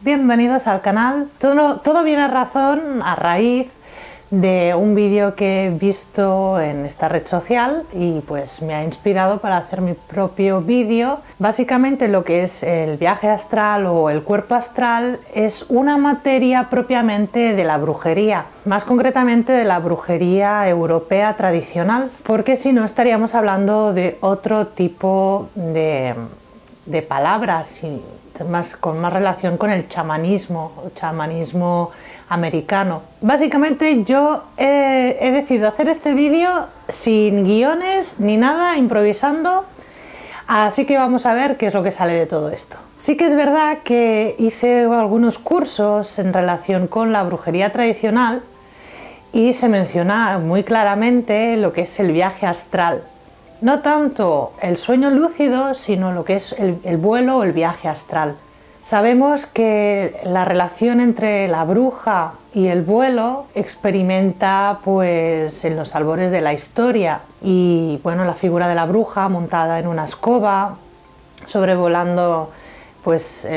bienvenidos al canal. Todo viene a razón, a raíz de un vídeo que he visto en esta red social y pues me ha inspirado para hacer mi propio vídeo. Básicamente lo que es el viaje astral o el cuerpo astral es una materia propiamente de la brujería, más concretamente de la brujería europea tradicional, porque si no estaríamos hablando de otro tipo de palabras y con más relación con el chamanismo americano. Básicamente yo he decidido hacer este vídeo sin guiones ni nada, improvisando, así que vamos a ver qué es lo que sale de todo esto. Sí que es verdad que hice algunos cursos en relación con la brujería tradicional y se menciona muy claramente lo que es el viaje astral. No tanto el sueño lúcido, sino lo que es el vuelo o el viaje astral. Sabemos que la relación entre la bruja y el vuelo experimenta pues en los albores de la historia, y bueno, la figura de la bruja montada en una escoba, sobrevolando pues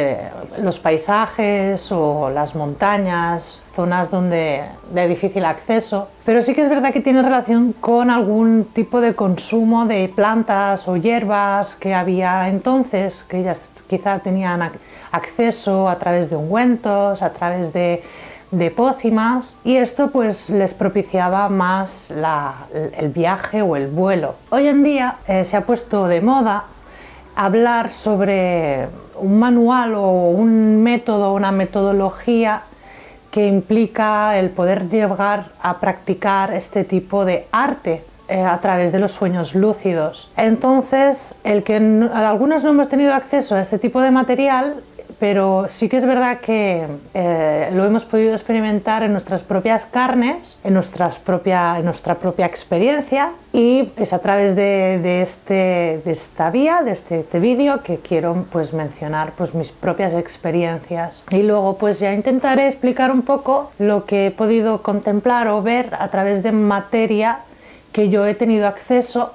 los paisajes o las montañas, zonas de difícil acceso, pero sí que es verdad que tiene relación con algún tipo de consumo de plantas o hierbas que había entonces, que ellas quizá tenían acceso a través de ungüentos, a través de pócimas, y esto pues les propiciaba más el viaje o el vuelo. Hoy en día se ha puesto de moda hablar sobre un manual o un método, una metodología que implica el poder llegar a practicar este tipo de arte a través de los sueños lúcidos. Entonces, algunos no hemos tenido acceso a este tipo de material, pero sí que es verdad que lo hemos podido experimentar en nuestras propias carnes, en nuestra propia experiencia, y es a través de esta vía, de este vídeo, que quiero pues mencionar pues mis propias experiencias, y luego pues ya intentaré explicar un poco lo que he podido contemplar o ver a través de materia que yo he tenido acceso,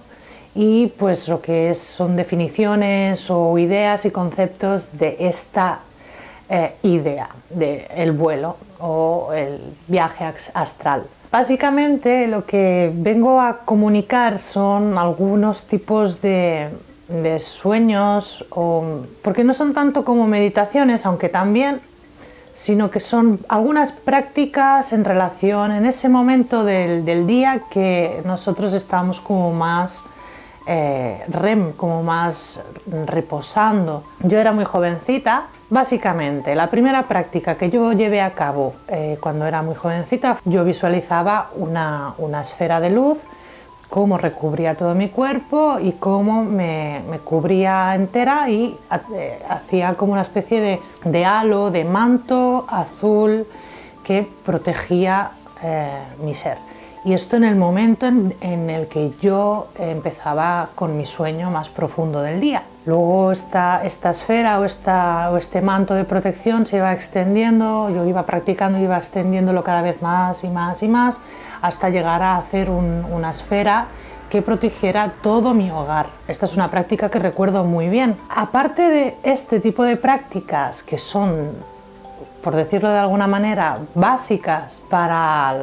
y pues lo que son definiciones o ideas y conceptos de esta idea del vuelo o el viaje astral. Básicamente lo que vengo a comunicar son algunos tipos de sueños, porque no son tanto como meditaciones, aunque también, sino que son algunas prácticas en relación en ese momento del día que nosotros estamos como más REM, como más reposando. Yo era muy jovencita. Básicamente, la primera práctica que yo llevé a cabo cuando era muy jovencita, yo visualizaba una esfera de luz, cómo recubría todo mi cuerpo y cómo me cubría entera, y hacía como una especie de halo, de manto azul que protegía mi ser. Y esto en el momento en el que yo empezaba con mi sueño más profundo del día. Luego esta esfera o este manto de protección se iba extendiendo, yo iba practicando, iba extendiéndolo cada vez más y más y más, hasta llegar a hacer una esfera que protegiera todo mi hogar. Esta es una práctica que recuerdo muy bien. Aparte de este tipo de prácticas que son, por decirlo de alguna manera, básicas para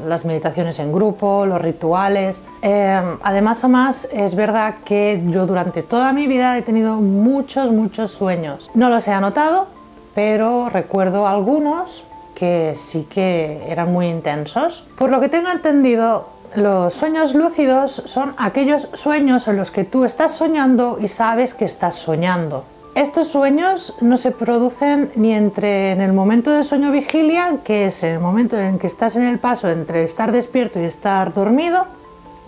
las meditaciones en grupo, los rituales. Además, es verdad que yo durante toda mi vida he tenido muchos sueños. No los he anotado, pero recuerdo algunos que sí que eran muy intensos. Por lo que tengo entendido, los sueños lúcidos son aquellos sueños en los que tú estás soñando y sabes que estás soñando. Estos sueños no se producen ni en el momento de sueño vigilia, que es el momento en que estás en el paso entre estar despierto y estar dormido.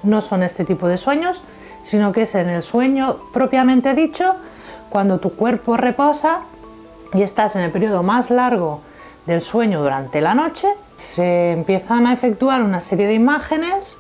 No son este tipo de sueños, sino que es en el sueño propiamente dicho, cuando tu cuerpo reposa y estás en el periodo más largo del sueño durante la noche. Se empiezan a efectuar una serie de imágenes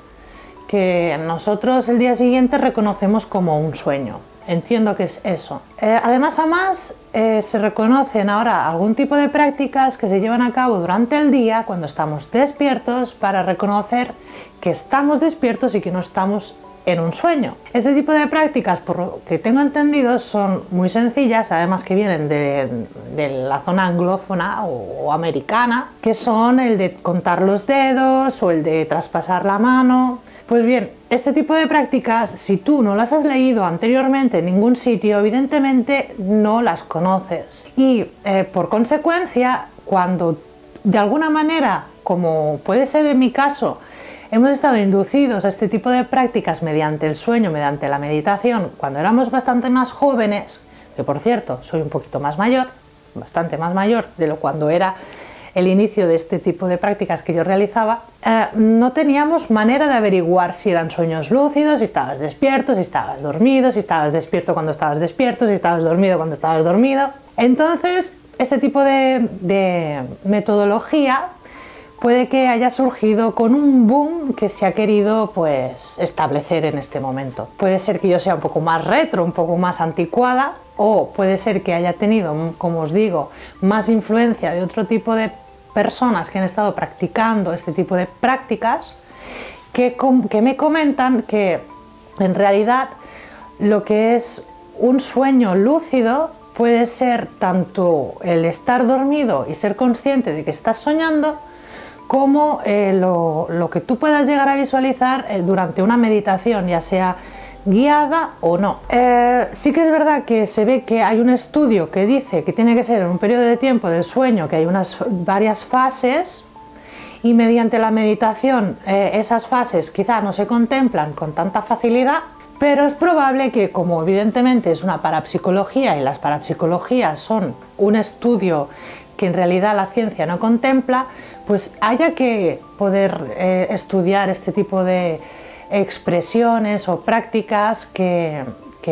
que nosotros el día siguiente reconocemos como un sueño. Entiendo que es eso. Además, se reconocen ahora algún tipo de prácticas que se llevan a cabo durante el día cuando estamos despiertos, para reconocer que estamos despiertos y que no estamos en un sueño. Este tipo de prácticas, por lo que tengo entendido, son muy sencillas, además que vienen de la zona anglófona o americana, que son el de contar los dedos o el de traspasar la mano. Pues bien, este tipo de prácticas, si tú no las has leído anteriormente en ningún sitio, evidentemente no las conoces. Y por consecuencia, cuando de alguna manera, como puede ser en mi caso, hemos estado inducidos a este tipo de prácticas mediante el sueño, mediante la meditación, cuando éramos bastante más jóvenes, que por cierto, soy un poquito más mayor, bastante más mayor de lo cuando era el inicio de este tipo de prácticas que yo realizaba, no teníamos manera de averiguar si eran sueños lúcidos, si estabas despierto, si estabas dormido, si estabas despierto, si estabas dormido cuando estabas dormido. Entonces, este tipo de metodología puede que haya surgido con un boom que se ha querido pues establecer en este momento. Puede ser que yo sea un poco más retro, un poco más anticuada, o puede ser que haya tenido, como os digo, más influencia de otro tipo de personas que han estado practicando este tipo de prácticas que me comentan que en realidad lo que es un sueño lúcido puede ser tanto el estar dormido y ser consciente de que estás soñando, como lo que tú puedas llegar a visualizar durante una meditación, ya sea guiada o no. Sí que es verdad que se ve que hay un estudio que dice que tiene que ser en un periodo de tiempo del sueño, que hay varias fases, y mediante la meditación esas fases quizá no se contemplan con tanta facilidad, pero es probable que, como evidentemente es una parapsicología y las parapsicologías son un estudio que en realidad la ciencia no contempla, pues haya que poder estudiar este tipo de expresiones o prácticas que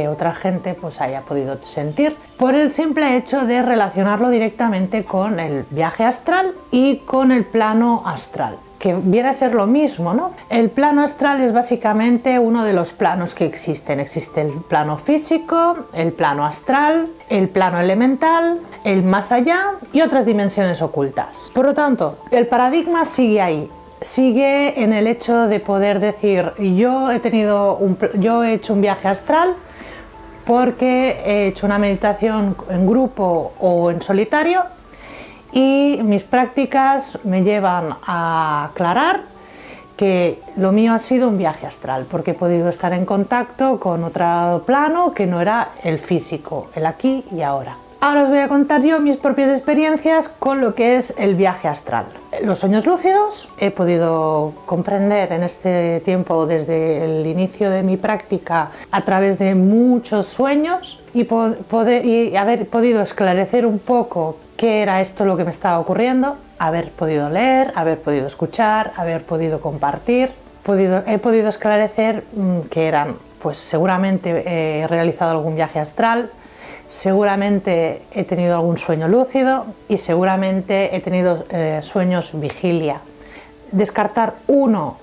otra gente pues haya podido sentir por el simple hecho de relacionarlo directamente con el viaje astral y con el plano astral, que viene a ser lo mismo, ¿no? El plano astral es básicamente uno de los planos que existen. Existe el plano físico, el plano astral, el plano elemental, el más allá y otras dimensiones ocultas. Por lo tanto, el paradigma sigue ahí. Sigue en el hecho de poder decir, yo he hecho un viaje astral porque he hecho una meditación en grupo o en solitario, y mis prácticas me llevan a aclarar que lo mío ha sido un viaje astral, porque he podido estar en contacto con otro plano que no era el físico, el aquí y ahora. Ahora os voy a contar yo mis propias experiencias con lo que es el viaje astral. Los sueños lúcidos he podido comprender en este tiempo, desde el inicio de mi práctica, a través de muchos sueños, y haber podido esclarecer un poco qué era esto lo que me estaba ocurriendo, haber podido leer, haber podido escuchar, haber podido compartir, he podido esclarecer que eran, pues seguramente he realizado algún viaje astral, seguramente he tenido algún sueño lúcido y seguramente he tenido sueños vigilia. Descartar uno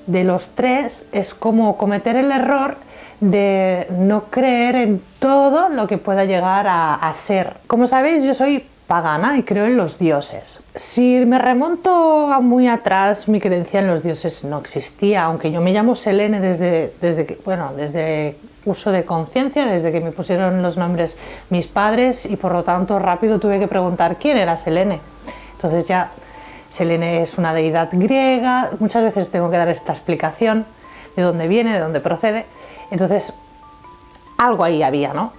de los tres es como cometer el error de no creer en todo lo que pueda llegar a ser. Como sabéis, yo soy pagana y creo en los dioses. Si me remonto a muy atrás, mi creencia en los dioses no existía, aunque yo me llamo Selene desde uso de conciencia, desde que me pusieron los nombres mis padres, y por lo tanto rápido tuve que preguntar quién era Selene. Entonces ya Selene es una deidad griega, muchas veces tengo que dar esta explicación de dónde viene, de dónde procede. Entonces algo ahí había, ¿no?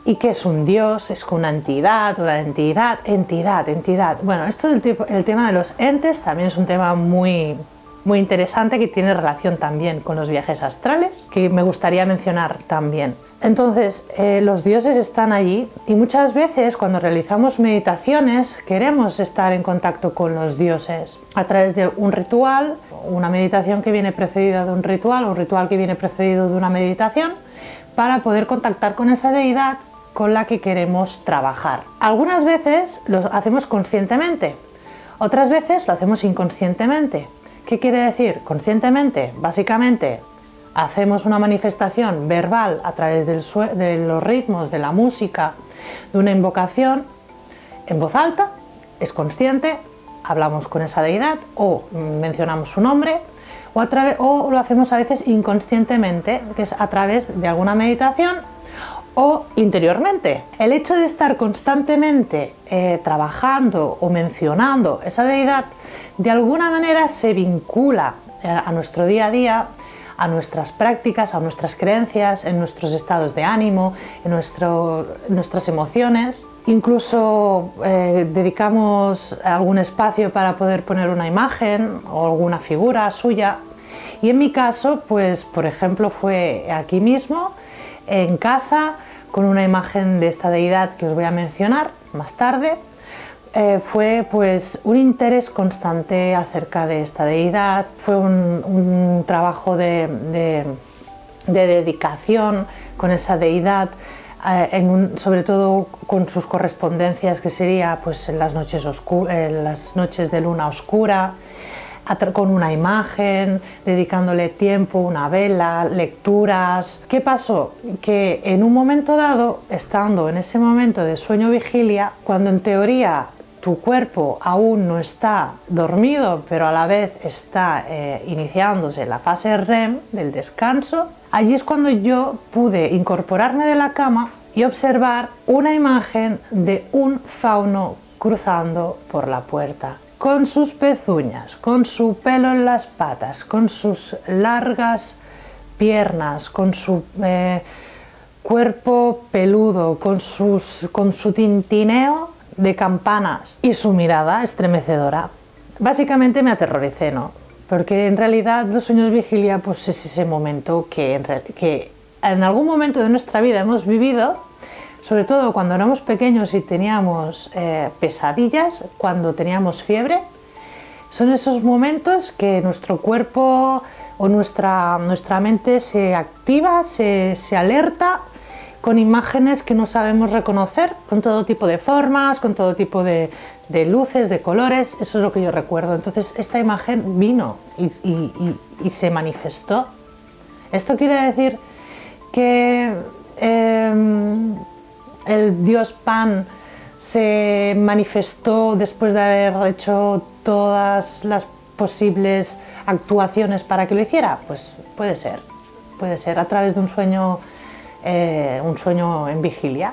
¿Y qué es un dios? Es una entidad. Bueno, esto el tema de los entes también es un tema muy interesante, que tiene relación también con los viajes astrales, que me gustaría mencionar también. Entonces, los dioses están allí, y muchas veces cuando realizamos meditaciones queremos estar en contacto con los dioses a través de un ritual, una meditación que viene precedida de un ritual que viene precedido de una meditación, para poder contactar con esa deidad con la que queremos trabajar. Algunas veces lo hacemos conscientemente, otras veces lo hacemos inconscientemente. ¿Qué quiere decir? Conscientemente, básicamente, hacemos una manifestación verbal a través de los ritmos, de la música, de una invocación en voz alta, es consciente, hablamos con esa deidad o mencionamos su nombre, o lo hacemos a veces inconscientemente, que es a través de alguna meditación o interiormente. El hecho de estar constantemente trabajando o mencionando esa deidad, de alguna manera se vincula a nuestro día a día, a nuestras prácticas, a nuestras creencias, en nuestros estados de ánimo, en nuestras emociones. Incluso dedicamos algún espacio para poder poner una imagen o alguna figura suya. Y en mi caso, pues por ejemplo, fue aquí mismo, en casa, con una imagen de esta deidad que os voy a mencionar más tarde. Fue pues un interés constante acerca de esta deidad, fue un trabajo de dedicación con esa deidad, sobre todo con sus correspondencias, que sería pues en las noches de luna oscura, con una imagen, dedicándole tiempo, una vela, lecturas. ¿Qué pasó? Que en un momento dado, estando en ese momento de sueño-vigilia, cuando en teoría tu cuerpo aún no está dormido, pero a la vez está iniciándose la fase REM del descanso, allí es cuando yo pude incorporarme de la cama y observar una imagen de un fauno cruzando por la puerta, con sus pezuñas, con su pelo en las patas, con sus largas piernas, con su cuerpo peludo, con su tintineo de campanas y su mirada estremecedora. Básicamente me aterroricé, ¿no? Porque en realidad los sueños vigilia pues es ese momento que en algún momento de nuestra vida hemos vivido, sobre todo cuando éramos pequeños y teníamos pesadillas, cuando teníamos fiebre. Son esos momentos que nuestro cuerpo o nuestra mente se activa, se alerta con imágenes que no sabemos reconocer, con todo tipo de formas, con todo tipo de luces, de colores. Eso es lo que yo recuerdo. Entonces esta imagen vino y se manifestó. Esto quiere decir que el dios Pan se manifestó después de haber hecho todas las posibles actuaciones para que lo hiciera. Pues puede ser a través de un sueño en vigilia.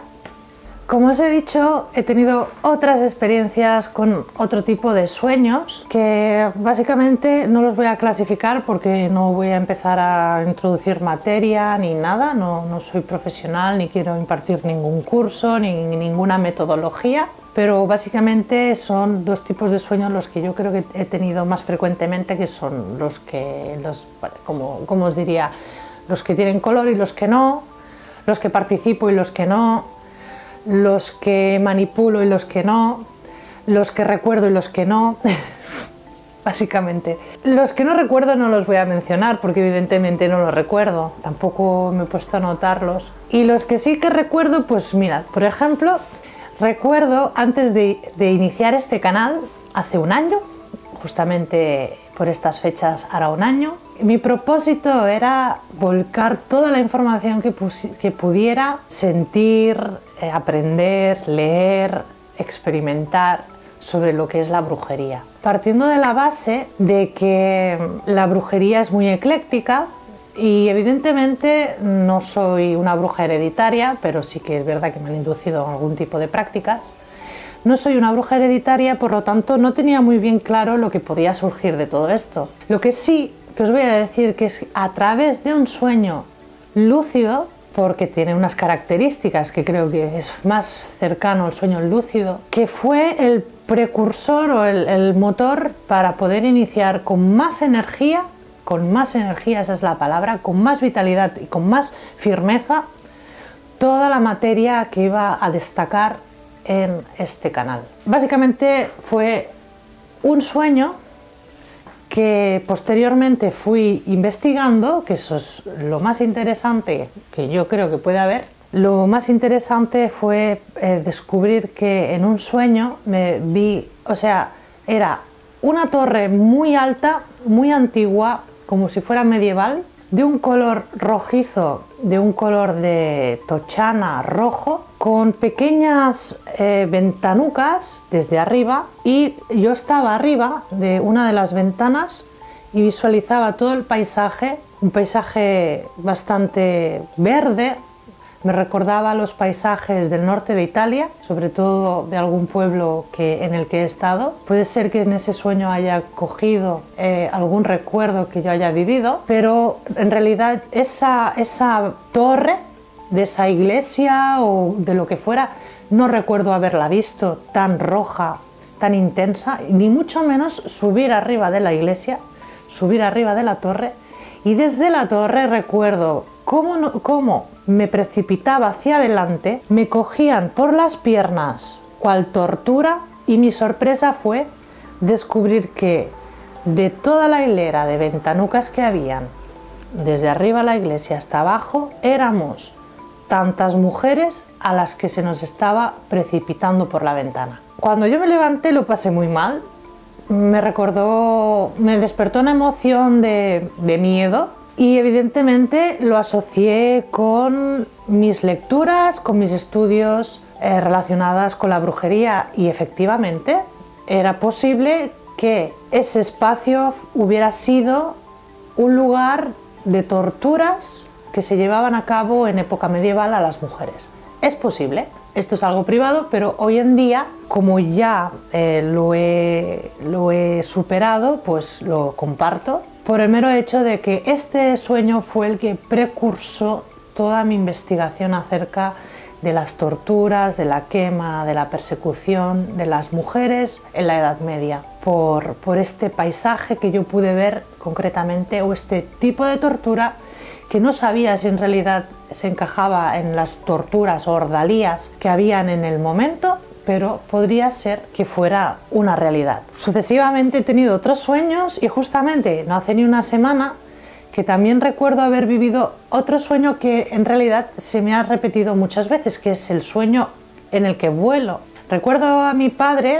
Como os he dicho, he tenido otras experiencias con otro tipo de sueños que básicamente no los voy a clasificar porque no voy a empezar a introducir materia ni nada, no soy profesional ni quiero impartir ningún curso ni ninguna metodología, pero básicamente son dos tipos de sueños los que yo creo que he tenido más frecuentemente, que son como os diría, los que tienen color y los que no, los que participo y los que no, los que manipulo y los que no, los que recuerdo y los que no, básicamente. Los que no recuerdo no los voy a mencionar porque evidentemente no los recuerdo, tampoco me he puesto a anotarlos. Y los que sí que recuerdo, pues mirad, por ejemplo, recuerdo antes de iniciar este canal, hace un año, justamente por estas fechas hará un año, mi propósito era volcar toda la información que pudiera sentir, aprender, leer, experimentar sobre lo que es la brujería. Partiendo de la base de que la brujería es muy ecléctica y evidentemente no soy una bruja hereditaria, pero sí que es verdad que me han inducido a algún tipo de prácticas. No soy una bruja hereditaria, por lo tanto no tenía muy bien claro lo que podía surgir de todo esto. Lo que sí que os voy a decir que es a través de un sueño lúcido, porque tiene unas características que creo que es más cercano al sueño lúcido, que fue el precursor o el motor para poder iniciar con más energía, esa es la palabra, con más vitalidad y con más firmeza, toda la materia que iba a destacar en este canal. Básicamente fue un sueño que posteriormente fui investigando, que eso es lo más interesante que yo creo que puede haber. Lo más interesante fue descubrir que en un sueño me vi, o sea, era una torre muy alta, muy antigua, como si fuera medieval, de un color rojizo, de un color de tochana rojo, con pequeñas ventanucas desde arriba, y yo estaba arriba de una de las ventanas y visualizaba todo el paisaje, un paisaje bastante verde. Me recordaba los paisajes del norte de Italia, sobre todo de algún pueblo en el que he estado. Puede ser que en ese sueño haya cogido algún recuerdo que yo haya vivido, pero en realidad esa torre de esa iglesia o de lo que fuera, no recuerdo haberla visto tan roja, tan intensa, ni mucho menos subir arriba de la iglesia, subir arriba de la torre, y desde la torre recuerdo cómo me precipitaba hacia adelante, me cogían por las piernas cual tortura, y mi sorpresa fue descubrir que de toda la hilera de ventanucas que habían, desde arriba la iglesia hasta abajo, éramos tantas mujeres a las que se nos estaba precipitando por la ventana. Cuando yo me levanté lo pasé muy mal, me despertó una emoción de miedo, y evidentemente lo asocié con mis lecturas, con mis estudios relacionadas con la brujería, y efectivamente era posible que ese espacio hubiera sido un lugar de torturas que se llevaban a cabo en época medieval a las mujeres. Es posible, esto es algo privado, pero hoy en día, como ya lo he superado, pues lo comparto, por el mero hecho de que este sueño fue el que precursó toda mi investigación acerca de las torturas, de la quema, de la persecución de las mujeres en la Edad Media, por este paisaje que yo pude ver concretamente, o este tipo de tortura que no sabía si en realidad se encajaba en las torturas o ordalías que habían en el momento, pero podría ser que fuera una realidad. Sucesivamente he tenido otros sueños, y justamente no hace ni una semana que también recuerdo haber vivido otro sueño que en realidad se me ha repetido muchas veces, que es el sueño en el que vuelo. Recuerdo a mi padre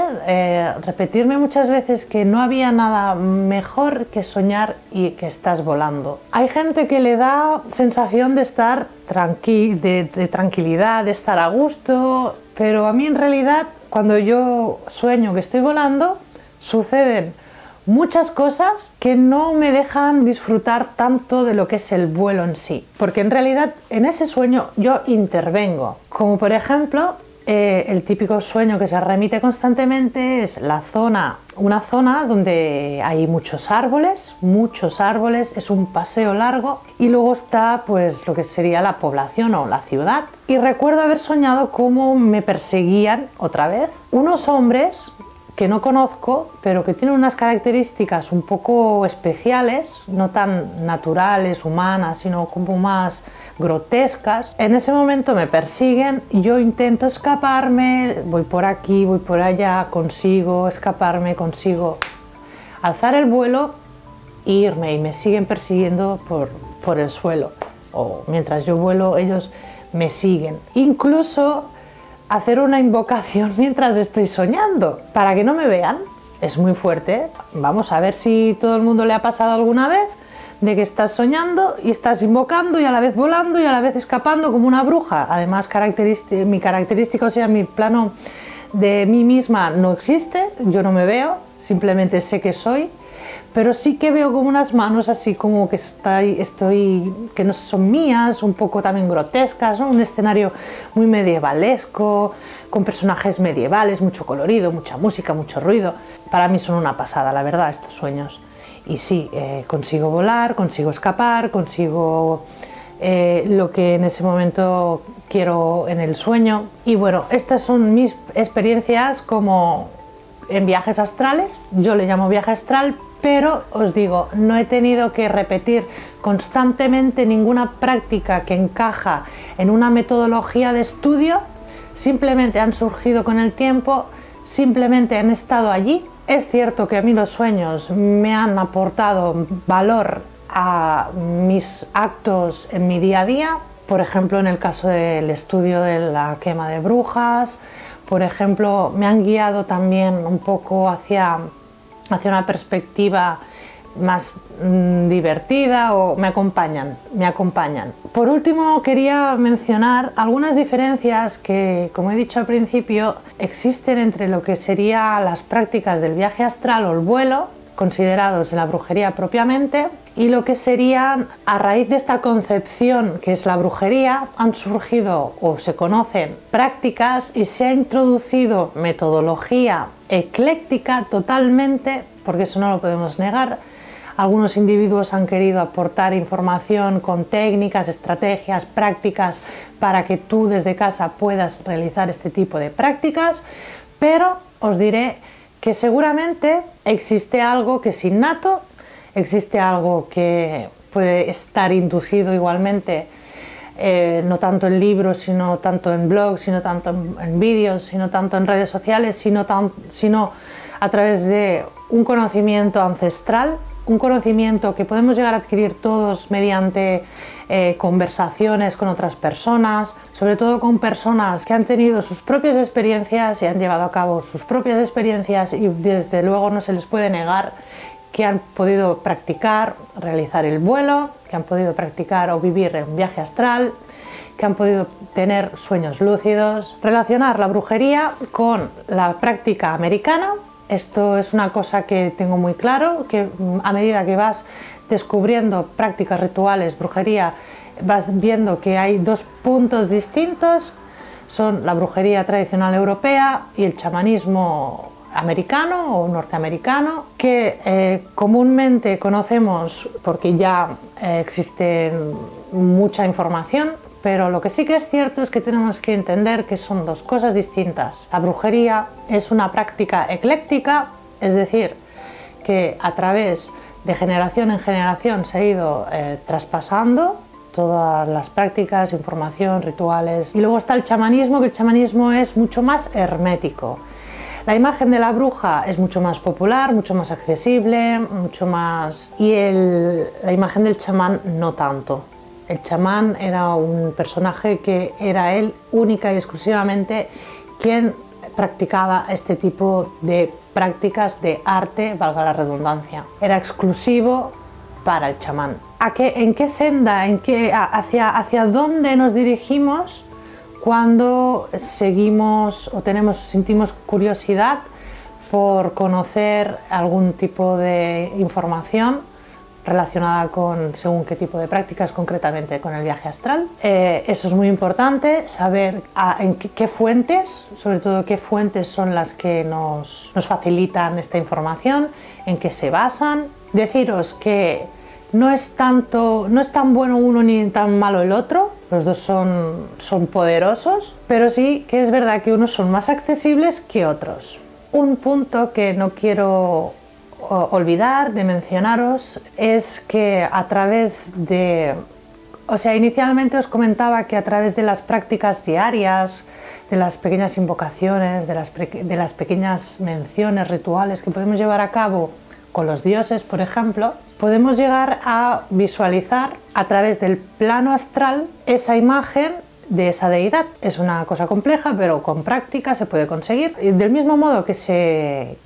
repetirme muchas veces que no había nada mejor que soñar y que estás volando. Hay gente que le da sensación de estar de tranquilidad, de estar a gusto, pero a mí en realidad cuando yo sueño que estoy volando suceden muchas cosas que no me dejan disfrutar tanto de lo que es el vuelo en sí, porque en realidad en ese sueño yo intervengo, como por ejemplo el típico sueño que se remite constantemente es una zona donde hay muchos árboles, es un paseo largo, y luego está pues lo que sería la población o la ciudad. Y recuerdo haber soñado cómo me perseguían otra vez unos hombres que no conozco, pero que tienen unas características un poco especiales, no tan naturales, humanas, sino como más grotescas. En ese momento me persiguen y yo intento escaparme, voy por aquí, voy por allá, consigo escaparme, consigo alzar el vuelo e irme, y me siguen persiguiendo por el suelo, o mientras yo vuelo ellos me siguen. Incluso hacer una invocación mientras estoy soñando, para que no me vean. Es muy fuerte. Vamos a ver si todo el mundo le ha pasado alguna vez, de que estás soñando y estás invocando y a la vez volando y a la vez escapando como una bruja. Además, mi característica, o sea, mi plano de mí misma no existe, yo no me veo, simplemente sé que soy, pero sí que veo como unas manos así como que que no son mías, un poco también grotescas, ¿no? Un escenario muy medievalesco, con personajes medievales, mucho colorido, mucha música, mucho ruido. Para mí son una pasada, la verdad, estos sueños. Y sí, consigo volar, consigo escapar, consigo lo que en ese momento quiero en el sueño. Y bueno, estas son mis experiencias como en viajes astrales. Yo le llamo viaje astral, pero os digo, no he tenido que repetir constantemente ninguna práctica que encaja en una metodología de estudio. Simplemente han surgido con el tiempo, simplemente han estado allí. Es cierto que a mí los sueños me han aportado valor a mis actos en mi día a día, por ejemplo en el caso del estudio de la quema de brujas, por ejemplo me han guiado también un poco hacia una perspectiva más divertida, o me acompañan. Por último, quería mencionar algunas diferencias que, como he dicho al principio, existen entre lo que serían las prácticas del viaje astral o el vuelo, considerados en la brujería propiamente, y lo que serían, a raíz de esta concepción que es la brujería, han surgido o se conocen prácticas y se ha introducido metodología ecléctica totalmente, porque eso no lo podemos negar. Algunos individuos han querido aportar información con técnicas, estrategias, prácticas para que tú desde casa puedas realizar este tipo de prácticas, pero os diré que seguramente existe algo que es innato, existe algo que puede estar inducido igualmente, no tanto en libros, sino tanto en blogs, sino tanto en vídeos, sino tanto en redes sociales, sino a través de un conocimiento ancestral, un conocimiento que podemos llegar a adquirir todos mediante conversaciones con otras personas, sobre todo con personas que han tenido sus propias experiencias y han llevado a cabo sus propias experiencias, y desde luego no se les puede negar que han podido practicar, realizar el vuelo, que han podido practicar o vivir en un viaje astral, que han podido tener sueños lúcidos. Relacionar la brujería con la práctica americana, esto es una cosa que tengo muy claro, que a medida que vas descubriendo prácticas rituales, brujería, vas viendo que hay dos puntos distintos, son la brujería tradicional europea y el chamanismo americano o norteamericano, que comúnmente conocemos porque ya existe mucha información, pero lo que sí que es cierto es que tenemos que entender que son dos cosas distintas. La brujería es una práctica ecléctica, es decir, que a través de generación en generación se ha ido traspasando todas las prácticas, información, rituales. Y luego está el chamanismo, que el chamanismo es mucho más hermético. La imagen de la bruja es mucho más popular, mucho más accesible, mucho más... y la imagen del chamán no tanto. El chamán era un personaje que era él única y exclusivamente quien practicaba este tipo de prácticas de arte, valga la redundancia. Era exclusivo para el chamán. ¿En qué senda, hacia dónde nos dirigimos cuando seguimos o sentimos curiosidad por conocer algún tipo de información relacionada con según qué tipo de prácticas, concretamente con el viaje astral? Eso es muy importante, saber en qué fuentes, sobre todo qué fuentes son las que nos facilitan esta información, en qué se basan. Deciros que no es tan bueno uno ni tan malo el otro, los dos son poderosos, pero sí que es verdad que unos son más accesibles que otros. Un punto que no quiero olvidar de mencionaros es que a través de... inicialmente os comentaba que a través de las prácticas diarias, de las pequeñas invocaciones, de las pequeñas menciones rituales que podemos llevar a cabo con los dioses, por ejemplo, podemos llegar a visualizar a través del plano astral esa imagen de esa deidad. Es una cosa compleja, pero con práctica se puede conseguir. Y del mismo modo que se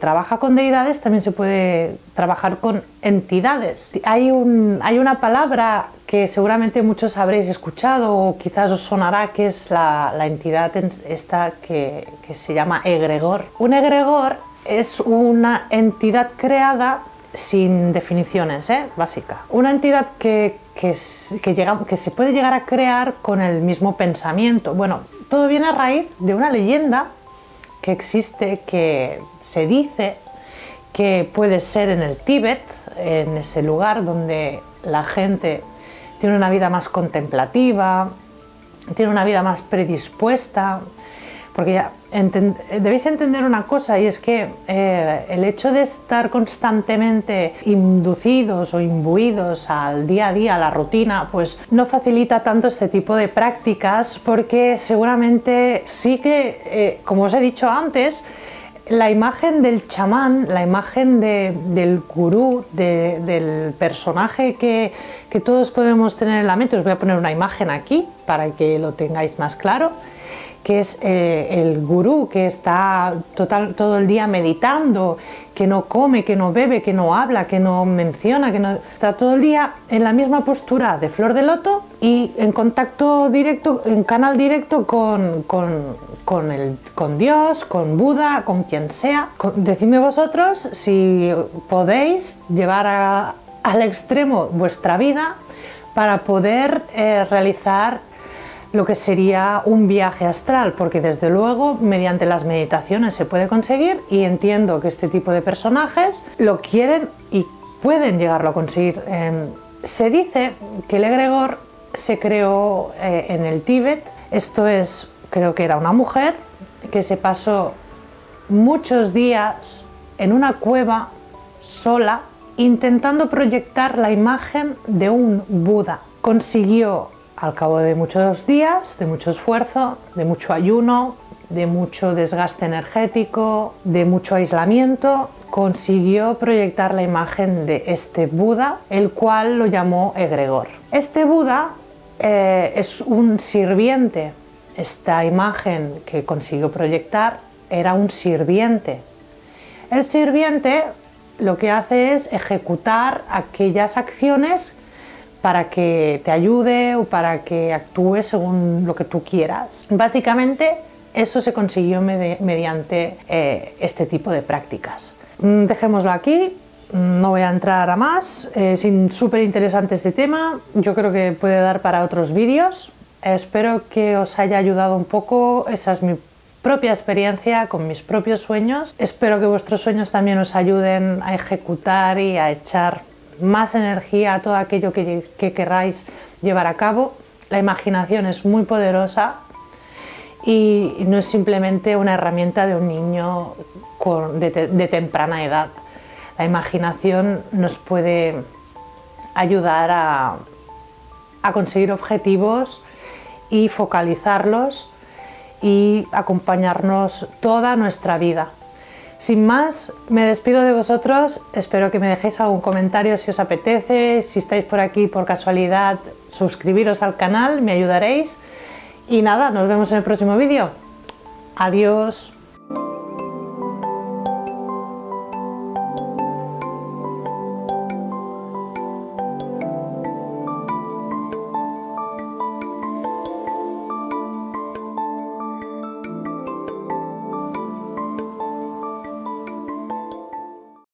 trabaja con deidades, también se puede trabajar con entidades. Hay una palabra que seguramente muchos habréis escuchado o quizás os sonará, que es la entidad esta que se llama egregor. Un egregor es una entidad creada sin definiciones, básica. Una entidad que se puede llegar a crear con el mismo pensamiento. Bueno, todo viene a raíz de una leyenda que existe, que se dice que puede ser en el Tíbet, en ese lugar donde la gente tiene una vida más contemplativa, tiene una vida más predispuesta, porque ya debéis entender una cosa, y es que el hecho de estar constantemente inducidos o imbuidos al día a día, a la rutina, pues no facilita tanto este tipo de prácticas, porque seguramente sí que, como os he dicho antes, la imagen del chamán, la imagen del gurú, del personaje que todos podemos tener en la mente. Os voy a poner una imagen aquí para que lo tengáis más claro, que es el gurú que está todo el día meditando, que no come, que no bebe, que no habla, que no menciona, que no está todo el día en la misma postura de flor de loto y en contacto directo, en canal directo con Dios, con Buda, con quien sea. Decidme vosotros si podéis llevar al extremo vuestra vida para poder realizar lo que sería un viaje astral, porque desde luego mediante las meditaciones se puede conseguir, y entiendo que este tipo de personajes lo quieren y pueden llegarlo a conseguir. Se dice que el egregor se creó en el Tíbet. Esto es, creo que era una mujer que se pasó muchos días en una cueva sola intentando proyectar la imagen de un Buda. Consiguió, al cabo de muchos días, de mucho esfuerzo, de mucho ayuno, de mucho desgaste energético, de mucho aislamiento, consiguió proyectar la imagen de este Buda, el cual lo llamó egregor. Este Buda es un sirviente. Esta imagen que consiguió proyectar era un sirviente. El sirviente lo que hace es ejecutar aquellas acciones para que te ayude o para que actúe según lo que tú quieras. Básicamente eso se consiguió mediante este tipo de prácticas. Dejémoslo aquí, no voy a entrar a más. Es súper interesante este tema, yo creo que puede dar para otros vídeos. Espero que os haya ayudado un poco, esa es mi propia experiencia con mis propios sueños. Espero que vuestros sueños también os ayuden a ejecutar y a echar más energía a todo aquello que queráis llevar a cabo. La imaginación es muy poderosa y no es simplemente una herramienta de un niño de temprana edad. La imaginación nos puede ayudar a conseguir objetivos y focalizarlos y acompañarnos toda nuestra vida. Sin más, me despido de vosotros, espero que me dejéis algún comentario si os apetece, si estáis por aquí por casualidad, suscribiros al canal, me ayudaréis. Y nada, nos vemos en el próximo vídeo. Adiós.